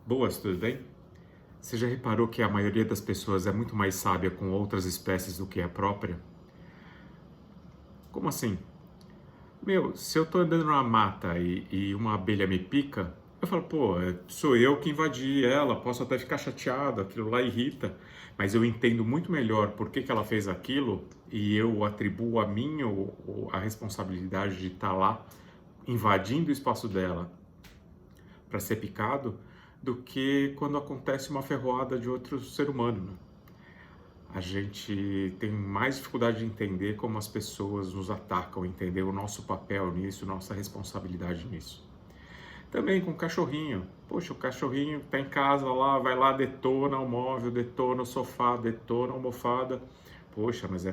Boas, tudo bem? Você já reparou que a maioria das pessoas é muito mais sábia com outras espécies do que a própria? Como assim? Meu, se eu tô andando numa mata e uma abelha me pica, eu falo, pô, sou eu que invadi ela, posso até ficar chateado, aquilo lá irrita, mas eu entendo muito melhor por que que ela fez aquilo e eu atribuo a mim a responsabilidade de estar lá invadindo o espaço dela para ser picado, do que quando acontece uma ferroada de outro ser humano, né? A gente tem mais dificuldade de entender como as pessoas nos atacam, entender o nosso papel nisso, nossa responsabilidade nisso. Também com o cachorrinho. Poxa, o cachorrinho tá em casa lá, vai lá, detona o móvel, detona o sofá, detona a almofada. Poxa, mas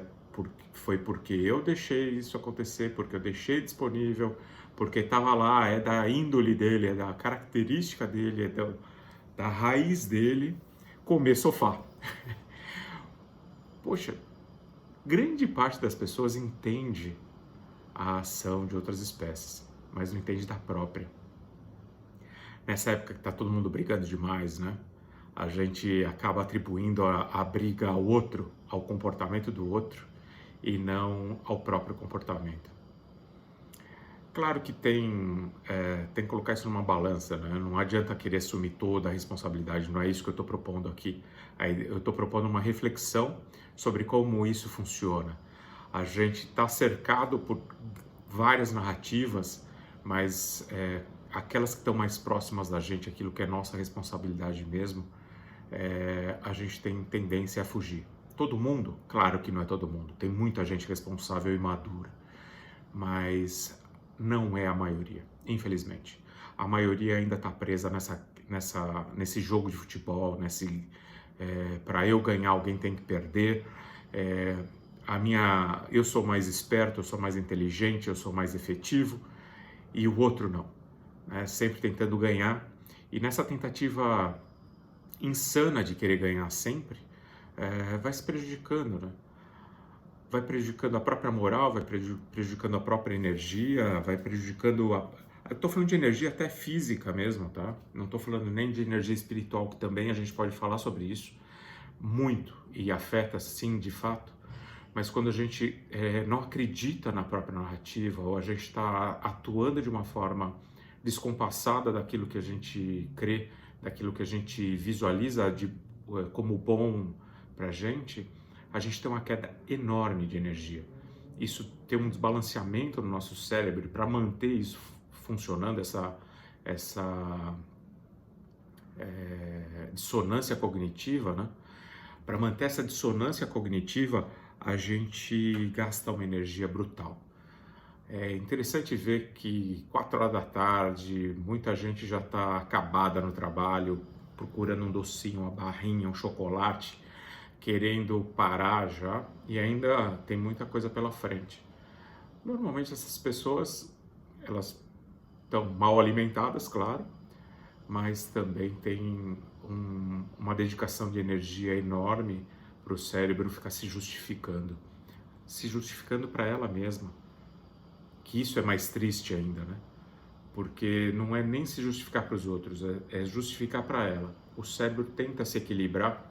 foi porque eu deixei isso acontecer, porque eu deixei disponível, porque estava lá, é da índole dele, é da característica dele, da raiz dele comer sofá. Poxa, grande parte das pessoas entende a ação de outras espécies, mas não entende da própria. Nessa época que está todo mundo brigando demais, né? A gente acaba atribuindo a briga ao outro, ao comportamento do outro, e não ao próprio comportamento. Claro que tem que colocar isso numa balança, né? Não adianta querer assumir toda a responsabilidade, não é isso que eu estou propondo aqui. Eu estou propondo uma reflexão sobre como isso funciona. A gente está cercado por várias narrativas, mas aquelas que estão mais próximas da gente, aquilo que é nossa responsabilidade mesmo, a gente tem tendência a fugir. Todo mundo? Claro que não é todo mundo. Tem muita gente responsável e madura, mas não é a maioria, infelizmente. A maioria ainda está presa nesse jogo de futebol, para eu ganhar alguém tem que perder. É, eu sou mais esperto, eu sou mais inteligente, eu sou mais efetivo e o outro não, né? Sempre tentando ganhar e nessa tentativa insana de querer ganhar sempre, vai se prejudicando, né? Vai prejudicando a própria moral, vai prejudicando a própria energia, vai prejudicando a. Eu estou falando de energia até física mesmo, tá? Não estou falando nem de energia espiritual, que também a gente pode falar sobre isso muito e afeta sim, de fato. Mas quando a gente não acredita na própria narrativa ou a gente está atuando de uma forma descompassada daquilo que a gente crê, daquilo que a gente visualiza como bom para a gente tem uma queda enorme de energia. Isso tem um desbalanceamento no nosso cérebro para manter isso funcionando, essa dissonância cognitiva, né? Para manter essa dissonância cognitiva, a gente gasta uma energia brutal. É interessante ver que 4 horas da tarde, muita gente já está acabada no trabalho, procurando um docinho, uma barrinha, um chocolate, querendo parar já, e ainda tem muita coisa pela frente. Normalmente essas pessoas, elas estão mal alimentadas, claro, mas também tem uma dedicação de energia enorme para o cérebro ficar se justificando para ela mesma, que isso é mais triste ainda, né? Porque não é nem se justificar para os outros, é justificar para ela. O cérebro tenta se equilibrar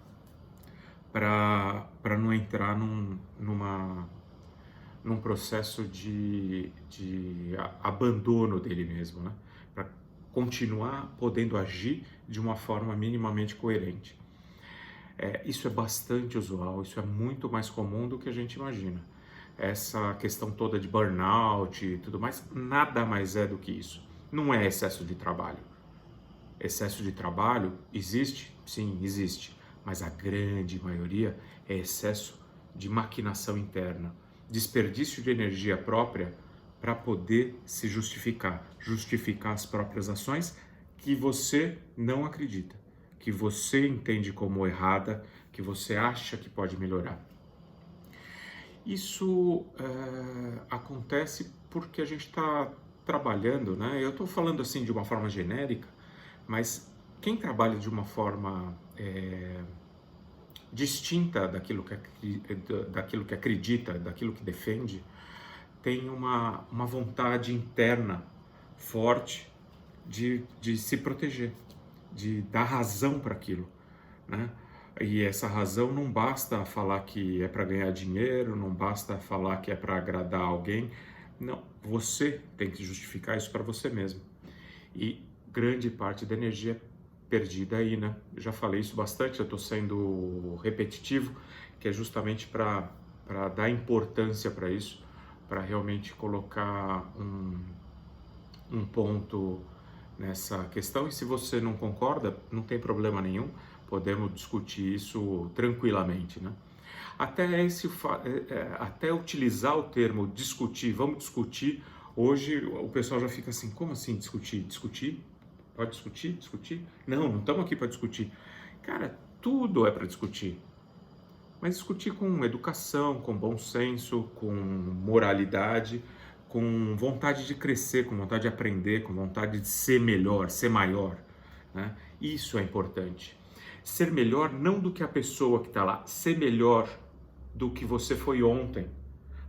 para não entrar num processo de abandono dele mesmo, né? Para continuar podendo agir de uma forma minimamente coerente. Isso é bastante usual, isso é muito mais comum do que a gente imagina. Essa questão toda de burnout e tudo mais, nada mais é do que isso. Não é excesso de trabalho. Excesso de trabalho existe? Sim, existe. Mas a grande maioria é excesso de maquinação interna, desperdício de energia própria para poder se justificar as próprias ações que você não acredita, que você entende como errada, que você acha que pode melhorar. Isso acontece porque a gente está trabalhando, né? Eu estou falando assim de uma forma genérica, mas quem trabalha de uma forma distinta daquilo que acredita, daquilo que defende, tem uma vontade interna forte de se proteger, de dar razão para aquilo, né? E essa razão não basta falar que é para ganhar dinheiro, não basta falar que é para agradar alguém. Não, você tem que justificar isso para você mesmo. E grande parte da energia é perdida aí, né? Eu já falei isso bastante, eu estou sendo repetitivo, que é justamente para dar importância para isso, para realmente colocar um ponto nessa questão. E se você não concorda, não tem problema nenhum, podemos discutir isso tranquilamente, né? Até utilizar o termo discutir, vamos discutir, hoje o pessoal já fica assim, como assim discutir? Discutir? Pode discutir? Discutir? Não estamos aqui para discutir. Cara, tudo é para discutir, mas discutir com educação, com bom senso, com moralidade, com vontade de crescer, com vontade de aprender, com vontade de ser melhor, ser maior, né? Isso é importante. Ser melhor não do que a pessoa que está lá, ser melhor do que você foi ontem,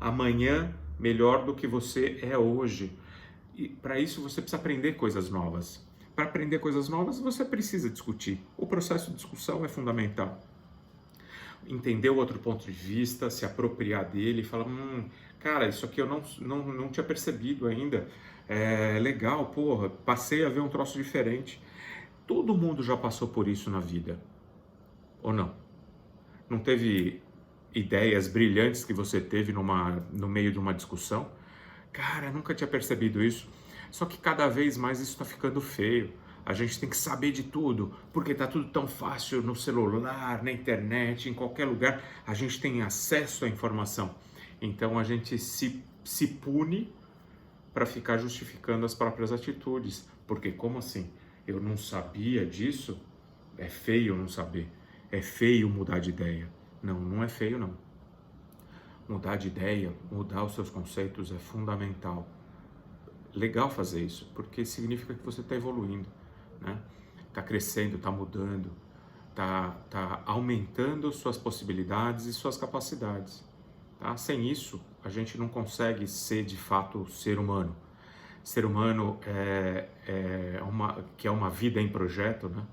amanhã melhor do que você é hoje. E para isso você precisa aprender coisas novas. Para aprender coisas novas você precisa discutir. O processo de discussão é fundamental. Entender o outro ponto de vista, se apropriar dele e falar, cara, isso aqui eu não tinha percebido ainda. É legal, porra, passei a ver um troço diferente. Todo mundo já passou por isso na vida, ou não? Não teve ideias brilhantes que você teve no meio de uma discussão? Cara, nunca tinha percebido isso. Só que cada vez mais isso está ficando feio. A gente tem que saber de tudo, porque está tudo tão fácil no celular, na internet, em qualquer lugar. A gente tem acesso à informação. Então a gente se pune para ficar justificando as próprias atitudes. Porque como assim? Eu não sabia disso? É feio não saber. É feio mudar de ideia. Não é feio não. Mudar de ideia, mudar os seus conceitos é fundamental. Legal fazer isso, porque significa que você está evoluindo, né? Está crescendo, está mudando, tá aumentando suas possibilidades e suas capacidades. Tá? Sem isso, a gente não consegue ser de fato ser humano. Ser humano que é uma vida em projeto, né?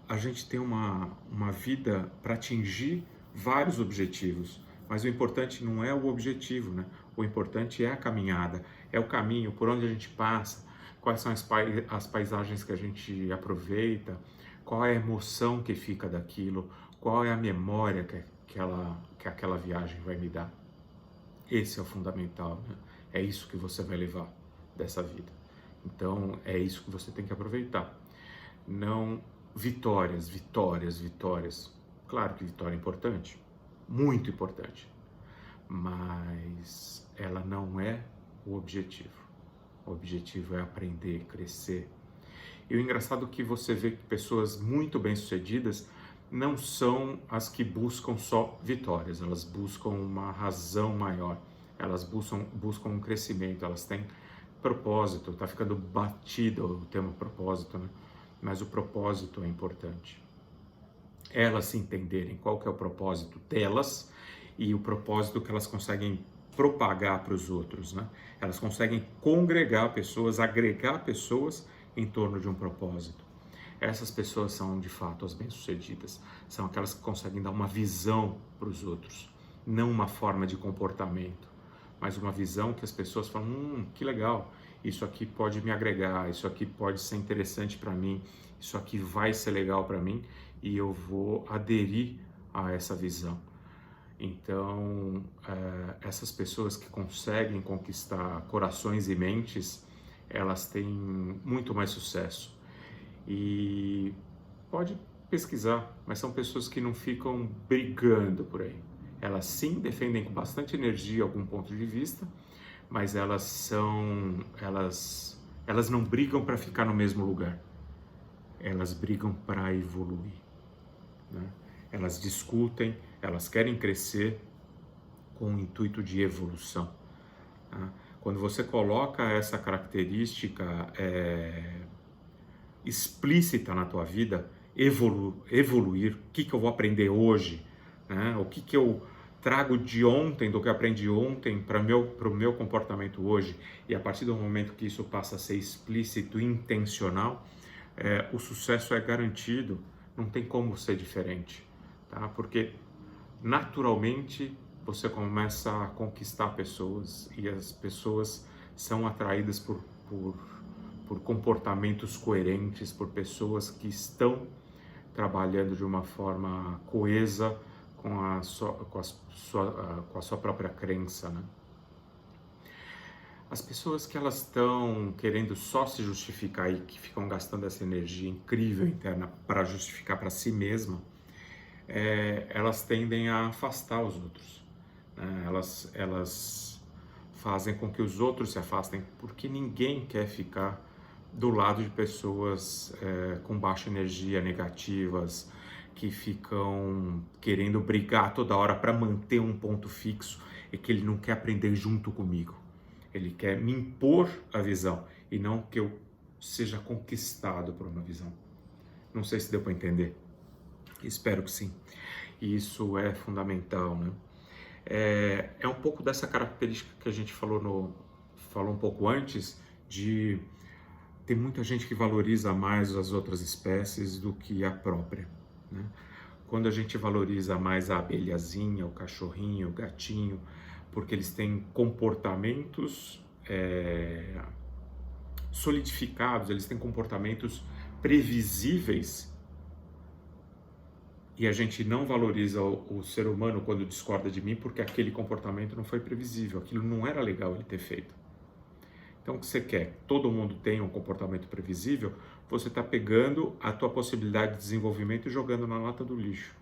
A gente tem uma vida para atingir vários objetivos, mas o importante não é o objetivo, né? O importante é a caminhada, é o caminho, por onde a gente passa, quais são as paisagens que a gente aproveita, qual é a emoção que fica daquilo, qual é a memória que aquela viagem vai me dar. Esse é o fundamental, né? É isso que você vai levar dessa vida. Então, é isso que você tem que aproveitar. Não vitórias, vitórias, vitórias. Claro que vitória é importante, muito importante, mas ela não é o objetivo. O objetivo é aprender, crescer. E o engraçado é que você vê que pessoas muito bem-sucedidas não são as que buscam só vitórias, elas buscam uma razão maior, elas buscam um crescimento, elas têm propósito. Tá ficando batido o termo propósito, né? Mas o propósito é importante. Elas se entenderem qual que é o propósito delas e o propósito que elas conseguem propagar para os outros, né? Elas conseguem congregar pessoas, agregar pessoas em torno de um propósito. Essas pessoas são de fato as bem-sucedidas, são aquelas que conseguem dar uma visão para os outros, não uma forma de comportamento, mas uma visão que as pessoas falam, que legal, isso aqui pode me agregar, isso aqui pode ser interessante para mim, isso aqui vai ser legal para mim e eu vou aderir a essa visão. Então, essas pessoas que conseguem conquistar corações e mentes, elas têm muito mais sucesso. E pode pesquisar, mas são pessoas que não ficam brigando por aí. Elas sim defendem com bastante energia algum ponto de vista, mas elas não brigam para ficar no mesmo lugar. Elas brigam para evoluir, né? Elas discutem, elas querem crescer com o intuito de evolução, tá? Quando você coloca essa característica explícita na tua vida, evoluir, o que eu vou aprender hoje, né? O que eu trago de ontem, do que eu aprendi ontem, para o meu comportamento hoje, e a partir do momento que isso passa a ser explícito e intencional, o sucesso é garantido, não tem como ser diferente, tá? Porque naturalmente você começa a conquistar pessoas e as pessoas são atraídas por comportamentos coerentes, por pessoas que estão trabalhando de uma forma coesa com a sua própria crença, né? As pessoas que elas estão querendo só se justificar e que ficam gastando essa energia incrível interna para justificar para si mesma, elas tendem a afastar os outros, né? Elas fazem com que os outros se afastem, porque ninguém quer ficar do lado de pessoas com baixa energia, negativas, que ficam querendo brigar toda hora para manter um ponto fixo e que ele não quer aprender junto comigo. Ele quer me impor a visão e não que eu seja conquistado por uma visão. Não sei se deu para entender. Espero que sim. E isso é fundamental, né? É um pouco dessa característica que a gente falou um pouco antes, de tem muita gente que valoriza mais as outras espécies do que a própria, né? Quando a gente valoriza mais a abelhazinha, o cachorrinho, o gatinho, porque eles têm comportamentos solidificados, eles têm comportamentos previsíveis, e a gente não valoriza o ser humano quando discorda de mim porque aquele comportamento não foi previsível, aquilo não era legal ele ter feito. Então, o que você quer? Todo mundo tem um comportamento previsível, você está pegando a tua possibilidade de desenvolvimento e jogando na lata do lixo.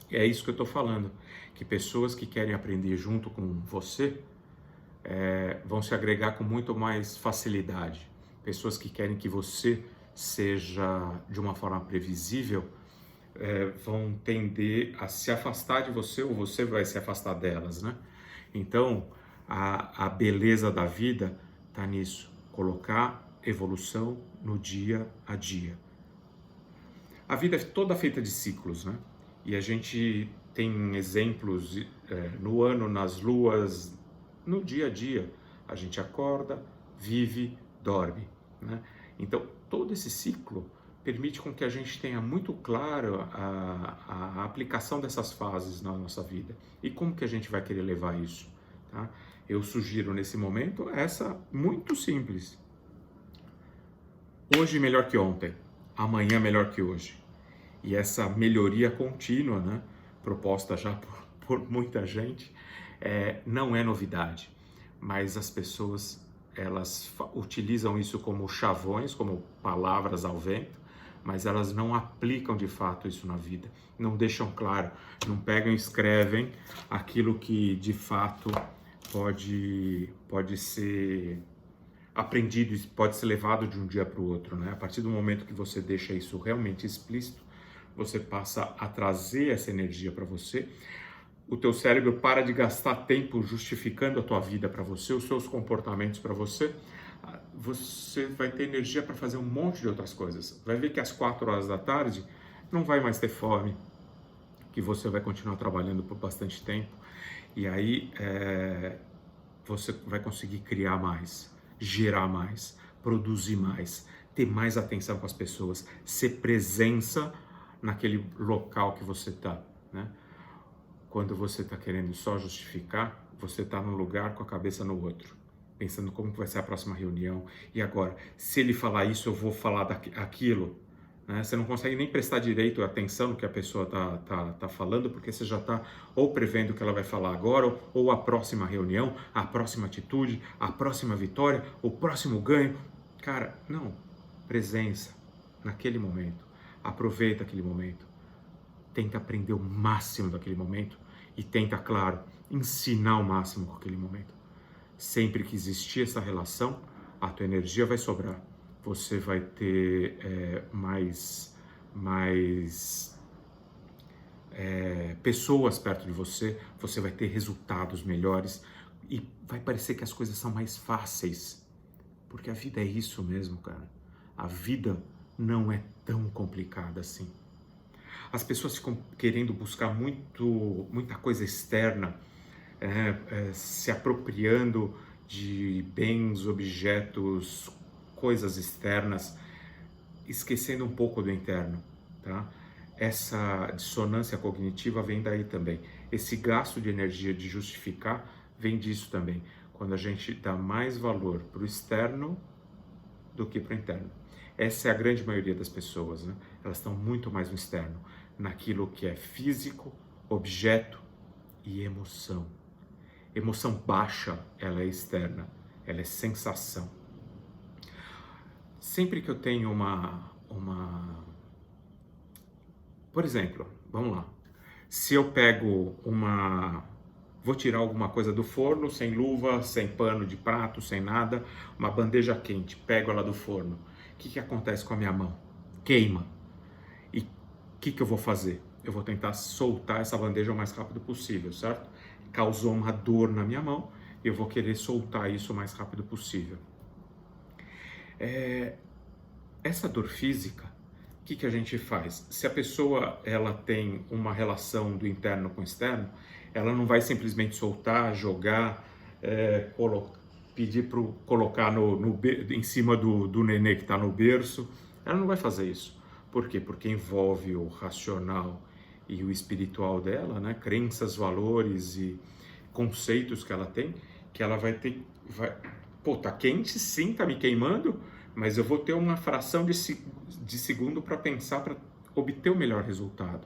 E é isso que eu estou falando, que pessoas que querem aprender junto com você vão se agregar com muito mais facilidade. Pessoas que querem que você seja de uma forma previsível vão tender a se afastar de você ou você vai se afastar delas, né? Então, a beleza da vida está nisso, colocar evolução no dia a dia. A vida é toda feita de ciclos, né? E a gente tem exemplos no ano, nas luas, no dia a dia. A gente acorda, vive, dorme, né? Então, todo esse ciclo permite com que a gente tenha muito claro a aplicação dessas fases na nossa vida. E como que a gente vai querer levar isso, tá? Eu sugiro nesse momento essa muito simples. Hoje melhor que ontem, amanhã melhor que hoje. E essa melhoria contínua, né, proposta já por muita gente, não é novidade. Mas as pessoas, elas utilizam isso como chavões, como palavras ao vento, mas elas não aplicam de fato isso na vida, não deixam claro, não pegam e escrevem aquilo que de fato pode ser aprendido e pode ser levado de um dia para o outro, né? A partir do momento que você deixa isso realmente explícito, você passa a trazer essa energia para você, o teu cérebro para de gastar tempo justificando a tua vida para você, os seus comportamentos para você, você vai ter energia para fazer um monte de outras coisas. Vai ver que às 4 horas da tarde não vai mais ter fome, que você vai continuar trabalhando por bastante tempo, e aí você vai conseguir criar mais, gerar mais, produzir mais, ter mais atenção com as pessoas, ser presença naquele local que você está, né? Quando você está querendo só justificar, você está num lugar com a cabeça no outro, pensando como vai ser a próxima reunião, e agora, se ele falar isso, eu vou falar aquilo, né? Você não consegue nem prestar direito atenção no que a pessoa tá falando, porque você já está ou prevendo o que ela vai falar agora, ou a próxima reunião, a próxima atitude, a próxima vitória, o próximo ganho. Cara, não. Presença naquele momento. Aproveita aquele momento. Tenta aprender o máximo daquele momento e tenta, claro, ensinar o máximo com aquele momento. Sempre que existir essa relação, a tua energia vai sobrar. Você vai ter mais pessoas perto de você, você vai ter resultados melhores e vai parecer que as coisas são mais fáceis. Porque a vida é isso mesmo, cara. A vida não é tão complicada assim. As pessoas ficam querendo buscar muita coisa externa, se apropriando de bens, objetos, coisas externas, esquecendo um pouco do interno, tá? Essa dissonância cognitiva vem daí também. Esse gasto de energia de justificar vem disso também. Quando a gente dá mais valor para o externo do que para o interno. Essa é a grande maioria das pessoas, né? Elas estão muito mais no externo, naquilo que é físico, objeto e emoção. Emoção baixa, ela é externa, ela é sensação. Sempre que eu tenho por exemplo, vamos lá. Se eu pego vou tirar alguma coisa do forno, sem luva, sem pano de prato, sem nada, uma bandeja quente, pego ela do forno. O que acontece com a minha mão? Queima. E o que eu vou fazer? Eu vou tentar soltar essa bandeja o mais rápido possível, certo? Causou uma dor na minha mão, eu vou querer soltar isso o mais rápido possível. Essa dor física, o que a gente faz? Se a pessoa ela tem uma relação do interno com o externo, ela não vai simplesmente soltar, jogar, pedir para colocar em cima do nenê que está no berço. Ela não vai fazer isso. Por quê? Porque envolve o racional e o espiritual dela, né? Crenças, valores e conceitos que ela tem, que ela vai ter... Pô, tá quente sim, tá me queimando, mas eu vou ter uma fração de segundo para pensar, para obter o melhor resultado.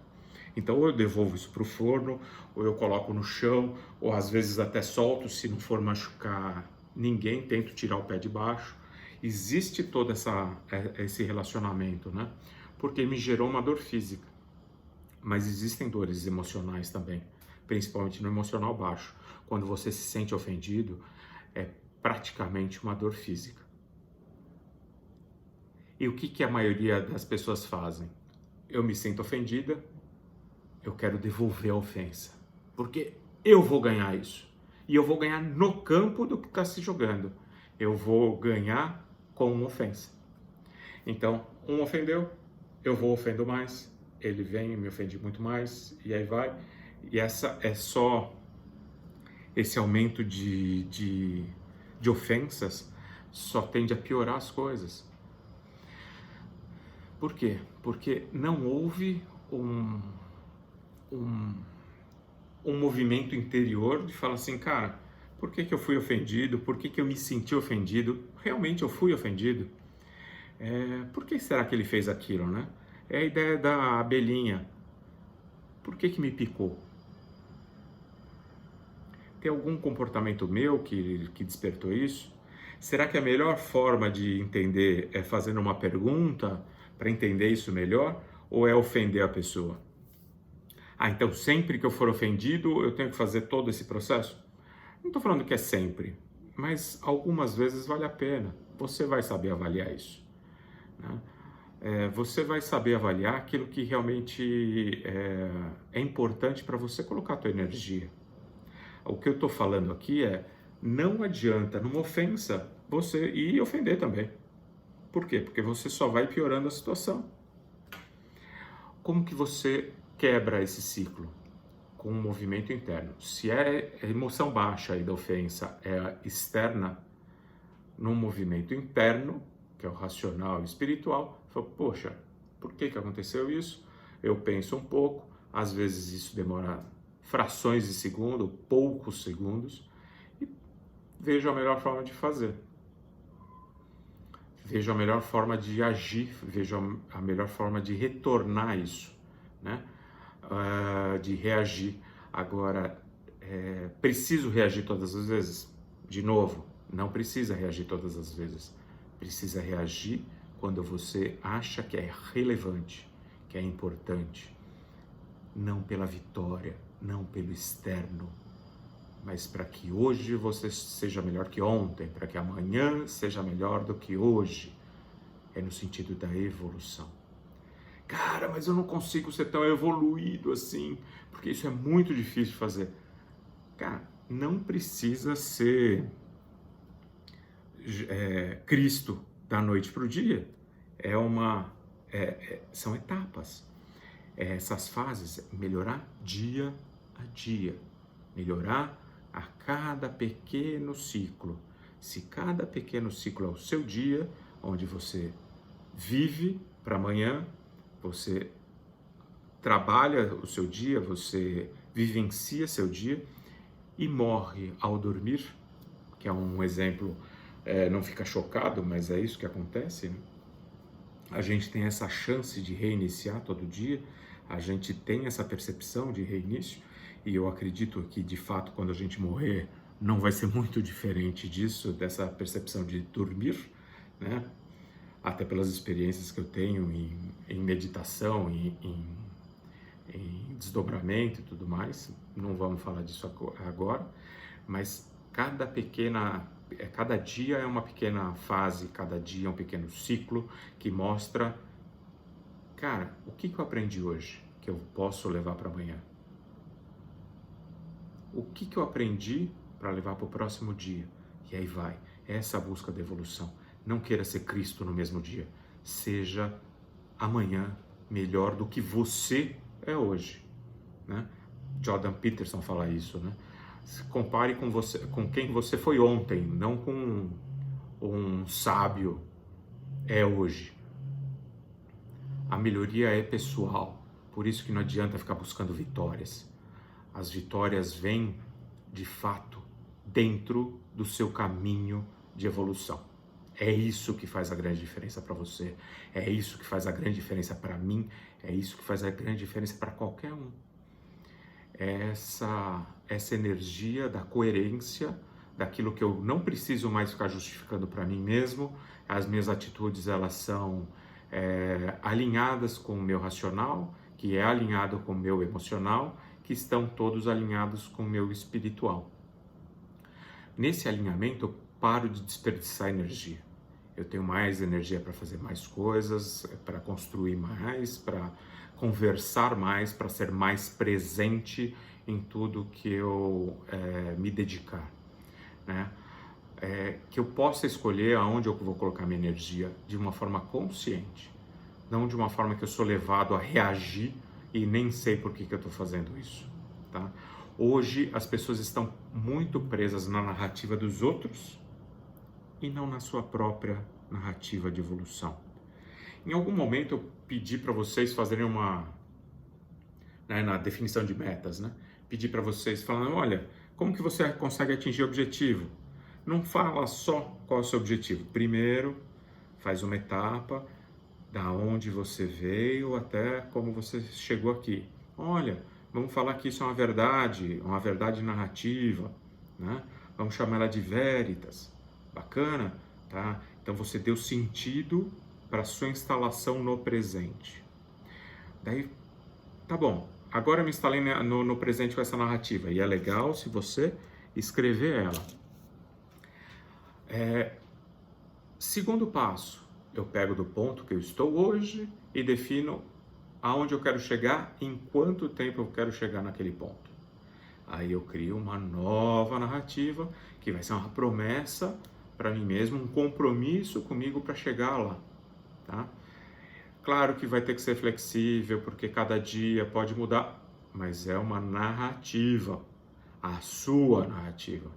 Então, ou eu devolvo isso para o forno, ou eu coloco no chão, ou às vezes até solto, se não for machucar ninguém, tento tirar o pé de baixo. Existe todo esse relacionamento, né? Porque me gerou uma dor física. Mas existem dores emocionais também, principalmente no emocional baixo. Quando você se sente ofendido, é praticamente uma dor física. E o que a maioria das pessoas fazem? Eu me sinto ofendida, eu quero devolver a ofensa, porque eu vou ganhar isso. E eu vou ganhar no campo do que está se jogando. Eu vou ganhar com uma ofensa. Então, um ofendeu, eu vou ofendo mais, ele vem e me ofende muito mais, e aí vai. E essa é só esse aumento de ofensas só tende a piorar as coisas. Por quê? Porque não houve um movimento interior de falar assim, cara, por que eu fui ofendido? Por que eu me senti ofendido? Realmente eu fui ofendido? Por que será que ele fez aquilo, né? É a ideia da abelhinha. Por que me picou? Tem algum comportamento meu que despertou isso? Será que a melhor forma de entender é fazendo uma pergunta para entender isso melhor? Ou é ofender a pessoa? Então sempre que eu for ofendido, eu tenho que fazer todo esse processo? Não estou falando que é sempre, mas algumas vezes vale a pena. Você vai saber avaliar isso, né? Você vai saber avaliar aquilo que realmente é importante para você colocar a tua energia. O que eu estou falando aqui não adianta, numa ofensa, você ir ofender também. Por quê? Porque você só vai piorando a situação. Como que você quebra esse ciclo? Com um movimento interno. Se a emoção baixa aí da ofensa é externa, num movimento interno, que é o racional e espiritual, fala, poxa, por que aconteceu isso? Eu penso um pouco, às vezes isso demora frações de segundo, poucos segundos, e vejo a melhor forma de fazer. Vejo a melhor forma de agir, vejo a melhor forma de retornar isso, né? De reagir. Agora, preciso reagir todas as vezes? De novo, não precisa reagir todas as vezes. Precisa reagir quando você acha que é relevante, que é importante. Não pela vitória, não pelo externo, mas para que hoje você seja melhor que ontem, para que amanhã seja melhor do que hoje. É no sentido da evolução. Cara, mas eu não consigo ser tão evoluído assim, porque isso é muito difícil de fazer. Cara, não precisa ser Cristo da noite para o dia. São etapas. essas fases, melhorar dia a dia, melhorar a cada pequeno ciclo. Se cada pequeno ciclo é o seu dia, onde você vive para amanhã, você trabalha o seu dia, você vivencia seu dia e morre ao dormir, que é um exemplo, não fica chocado, mas é isso que acontece, né? A gente tem essa chance de reiniciar todo dia, a gente tem essa percepção de reinício, e eu acredito que, de fato, quando a gente morrer, não vai ser muito diferente disso, dessa percepção de dormir, né? Até pelas experiências que eu tenho em meditação, em desdobramento e tudo mais. Não vamos falar disso agora, mas cada dia é uma pequena fase, cada dia é um pequeno ciclo que mostra, cara, o que eu aprendi hoje que eu posso levar para amanhã? O que eu aprendi para levar para o próximo dia? E aí vai, essa busca da evolução. Não queira ser Cristo no mesmo dia. Seja amanhã melhor do que você é hoje, né? Jordan Peterson fala isso, né? Se compare com você, com quem você foi ontem, não com um sábio é hoje. A melhoria é pessoal, por isso que não adianta ficar buscando vitórias. As vitórias vêm, de fato, dentro do seu caminho de evolução. É isso que faz a grande diferença para você, é isso que faz a grande diferença para mim, é isso que faz a grande diferença para qualquer um. Essa energia da coerência, daquilo que eu não preciso mais ficar justificando para mim mesmo, as minhas atitudes elas são alinhadas com o meu racional, que é alinhado com o meu emocional, que estão todos alinhados com o meu espiritual. Nesse alinhamento eu paro de desperdiçar energia. Eu tenho mais energia para fazer mais coisas, para construir mais, para conversar mais, para ser mais presente em tudo que eu me dedicar, né? Que eu possa escolher aonde eu vou colocar minha energia de uma forma consciente, não de uma forma que eu sou levado a reagir e nem sei por que eu estou fazendo isso, tá? Hoje as pessoas estão muito presas na narrativa dos outros e não na sua própria narrativa de evolução. Em algum momento eu pedi para vocês fazerem na definição de metas, né? Pedi para vocês falando, olha, como que você consegue atingir o objetivo? Não fala só qual é o seu objetivo. Primeiro, faz uma etapa da onde você veio até como você chegou aqui. Olha, vamos falar que isso é uma verdade narrativa, né? Vamos chamar ela de veritas. Bacana, tá? Então você deu sentido para a sua instalação no presente. Daí, tá bom, agora eu me instalei no presente com essa narrativa, e é legal se você escrever ela. Segundo passo, eu pego do ponto que eu estou hoje e defino aonde eu quero chegar, em quanto tempo eu quero chegar naquele ponto. Aí eu crio uma nova narrativa, que vai ser uma promessa para mim mesmo, um compromisso comigo para chegar lá, tá? Claro que vai ter que ser flexível, porque cada dia pode mudar, mas é uma narrativa, a sua narrativa.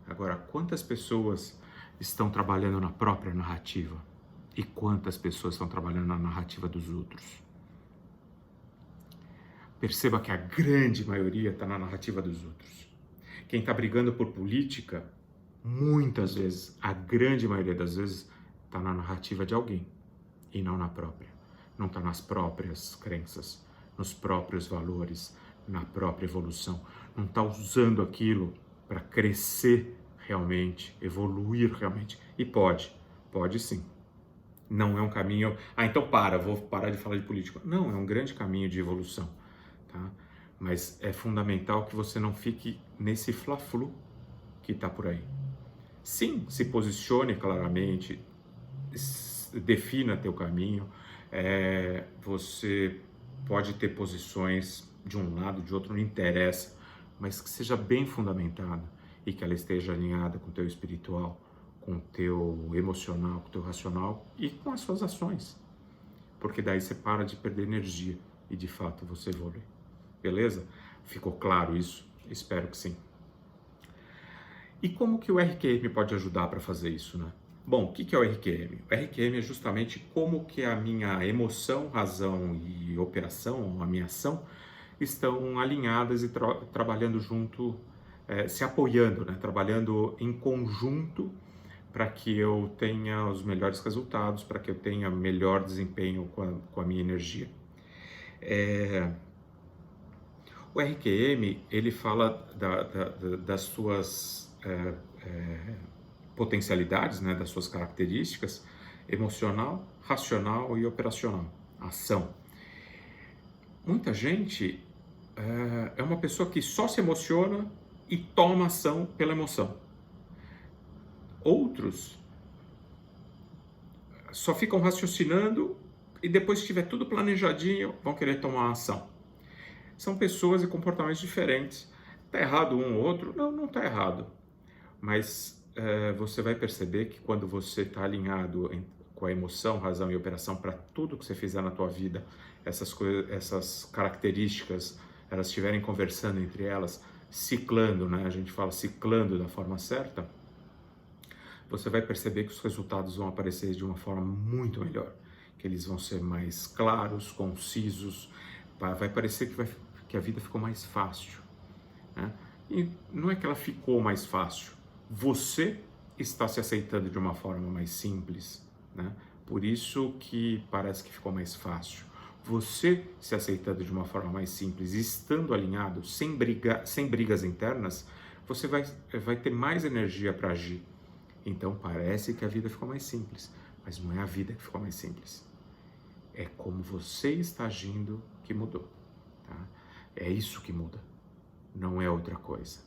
Agora, quantas pessoas estão trabalhando na própria narrativa? E quantas pessoas estão trabalhando na narrativa dos outros? Perceba que a grande maioria está na narrativa dos outros. Quem está brigando por política, muitas vezes, a grande maioria das vezes, está na narrativa de alguém e não na própria. Não está nas próprias crenças, nos próprios valores, na própria evolução. Não está usando aquilo para crescer realmente, evoluir realmente. E pode sim. Não é um caminho... então vou parar de falar de política. Não, é um grande caminho de evolução, tá? Mas é fundamental que você não fique nesse fla-flu que está por aí. Sim, se posicione claramente, defina teu caminho, você pode ter posições de um lado, de outro, não interessa, mas que seja bem fundamentada e que ela esteja alinhada com o teu espiritual, com o teu emocional, com o teu racional e com as suas ações, porque daí você para de perder energia. e de fato você evolui. Beleza? Ficou claro isso? Espero que sim. E como que o RQM pode ajudar para fazer isso, né? Bom, o que é o RQM? O RQM é justamente como que a minha emoção, razão e operação, a minha ação, estão alinhadas e trabalhando junto, se apoiando, né? Trabalhando em conjunto para que eu tenha os melhores resultados, para que eu tenha melhor desempenho com a minha energia. O RQM, ele fala das suas potencialidades, né, das suas características emocional, racional e operacional, ação. Muita gente é uma pessoa que só se emociona e toma ação pela emoção. Outros só ficam raciocinando e depois que tiver tudo planejadinho, vão querer tomar ação. São pessoas e comportamentos diferentes. Está errado um ou outro? Não, não está errado. Mas você vai perceber que quando você está alinhado com a emoção, razão e operação para tudo que você fizer na tua vida, essas características, elas estiverem conversando entre elas, ciclando, né? A gente fala ciclando da forma certa, você vai perceber que os resultados vão aparecer de uma forma muito melhor, que eles vão ser mais claros, concisos, vai parecer que a vida ficou mais fácil, né? E não é que ela ficou mais fácil, você está se aceitando de uma forma mais simples, né? Por isso que parece que ficou mais fácil. Você se aceitando de uma forma mais simples, estando alinhado, sem brigas internas, você vai ter mais energia para agir. Então parece que a vida ficou mais simples, mas não é a vida que ficou mais simples. É como você está agindo que mudou, tá? É isso que muda, não é outra coisa.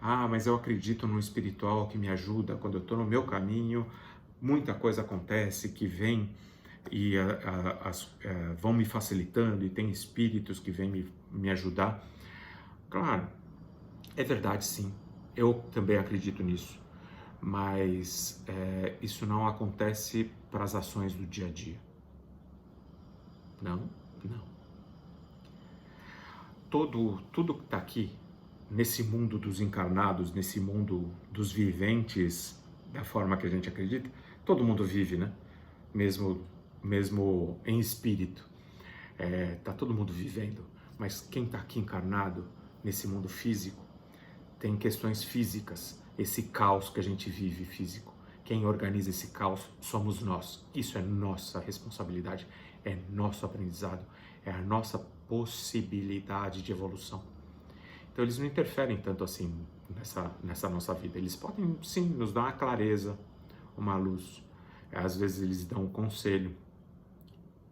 Ah, mas eu acredito no espiritual que me ajuda quando eu estou no meu caminho, muita coisa acontece que vem e vão me facilitando e tem espíritos que vêm me ajudar. Claro, é verdade sim, eu também acredito nisso, mas isso não acontece para as ações do dia a dia. Não, não. Tudo que está aqui, nesse mundo dos encarnados, nesse mundo dos viventes, da forma que a gente acredita, todo mundo vive, né? Mesmo em espírito. Tá todo mundo vivendo. Mas quem está aqui encarnado, nesse mundo físico, tem questões físicas. Esse caos que a gente vive físico. Quem organiza esse caos somos nós. Isso é nossa responsabilidade, é nosso aprendizado, é a nossa possibilidade de evolução. Então eles não interferem tanto assim nessa nossa vida. Eles podem sim nos dar uma clareza, uma luz. Às vezes eles dão um conselho,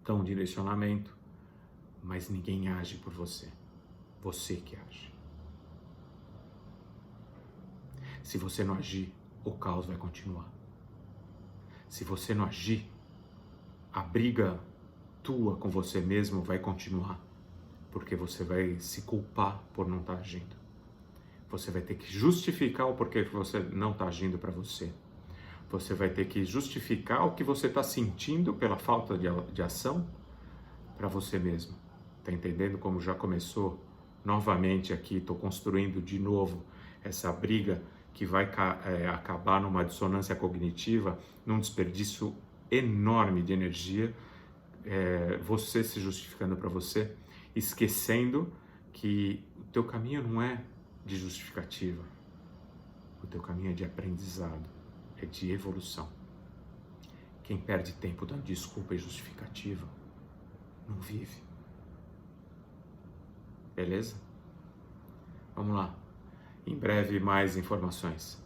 dão um direcionamento, mas ninguém age por você. Você que age. Se você não agir, o caos vai continuar. Se você não agir, a briga tua com você mesmo vai continuar, porque você vai se culpar por não estar agindo. Você vai ter que justificar o porquê que você não está agindo para você. Você vai ter que justificar o que você está sentindo pela falta de ação para você mesmo. Está entendendo como já começou novamente aqui? Estou construindo de novo essa briga que vai acabar numa dissonância cognitiva, num desperdício enorme de energia, você se justificando para você, esquecendo que o teu caminho não é de justificativa, o teu caminho é de aprendizado, é de evolução. Quem perde tempo dando desculpa e justificativa, não vive. Beleza? Vamos lá. Em breve mais informações.